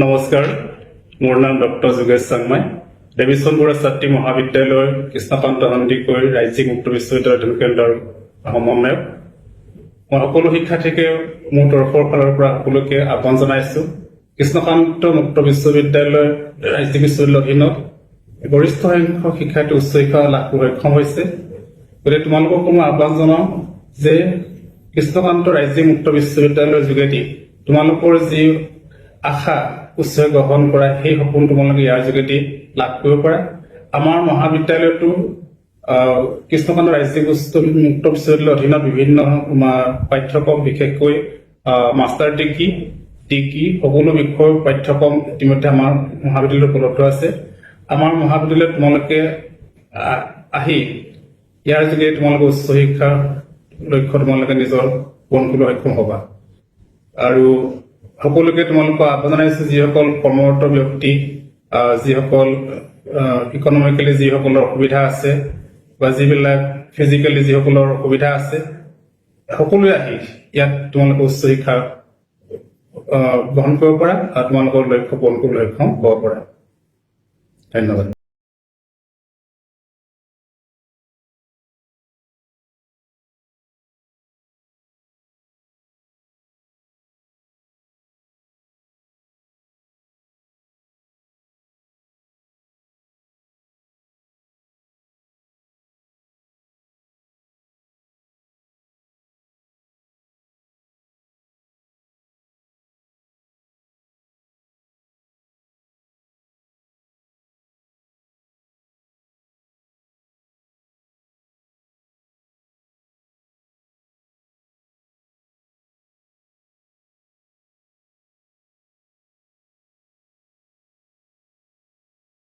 নমস্কাৰ, মোৰ নাম ডক্টৰ যোগেশ চাংমাই। দেৱীচন্দ বৰুৱা ছাত্ৰী মহাবিদ্যালয়ৰ কৃষ্ণকান্ত সন্দিকৈ ৰাজ্যিক মুক্ত বিশ্ববিদ্যালয় অধ্যয়ন কেন্দ্ৰৰ সমন্বয়ক। মই সকলো শিক্ষাৰ্থীকে মোৰ তৰফৰ ফালৰ পৰা সকলোকে আহ্বান জনাইছো। কৃষ্ণকান্ত মুক্ত বিশ্ববিদ্যালয় ৰাজ্যিক বিশ্ববিদ্যালয়ৰ অধীনত গৰিষ্ঠ সংখ্যক শিক্ষাৰ্থী উচ্চ শিক্ষা লাভ কৰি সক্ষম হৈছে। গতিকে তোমালোকক মই আহ্বান জনাওঁ যে কৃষ্ণকান্ত ৰাজ্যিক মুক্ত বিশ্ববিদ্যালয়ৰ যোগেদি তোমালোকৰ যি আশা উচ্চ গ্ৰহণ কৰা সেই সপোন তোমালোকে ইয়াৰ যোগেদি লাভ কৰিব পাৰা। আমাৰ মহাবিদ্যালয়তো কৃষ্ণকান্ত ৰাজ্যিক মুক্ত বিশ্ববিদ্যালয়ৰ অধীনত বিভিন্ন পাঠ্যক্ৰম, বিশেষকৈ মাষ্টাৰ ডিগ্ৰী সকলো বিষয়ৰ পাঠ্যক্ৰম ইতিমধ্যে আমাৰ মহাবিদ্যালয়ত উপলব্ধ আছে। আমাৰ মহাবিদ্যালয়ত তোমালোকে আহি ইয়াৰ যোগেদি তোমালোকে উচ্চ শিক্ষাৰ লক্ষ্য তোমালোকে নিজৰ পূৰণ কৰিবলৈ সক্ষম হ'বা। আৰু সকলোকে তোমালোকক আহ্বান জনাইছো, যিসকল কৰ্মৰত ব্যক্তি, যিসকল ইকনমিকেলি যিসকলৰ অসুবিধা আছে বা যিবিলাক ফিজিকেলি যিসকলৰ অসুবিধা আছে, সকলোৱে আহি ইয়াত তোমালোকে উচ্চ শিক্ষা গ্ৰহণ কৰিব পাৰা আৰু তোমালোকৰ লক্ষ্য পূৰণ কৰিবলৈ সক্ষম হ'ব পাৰা। ধন্যবাদ।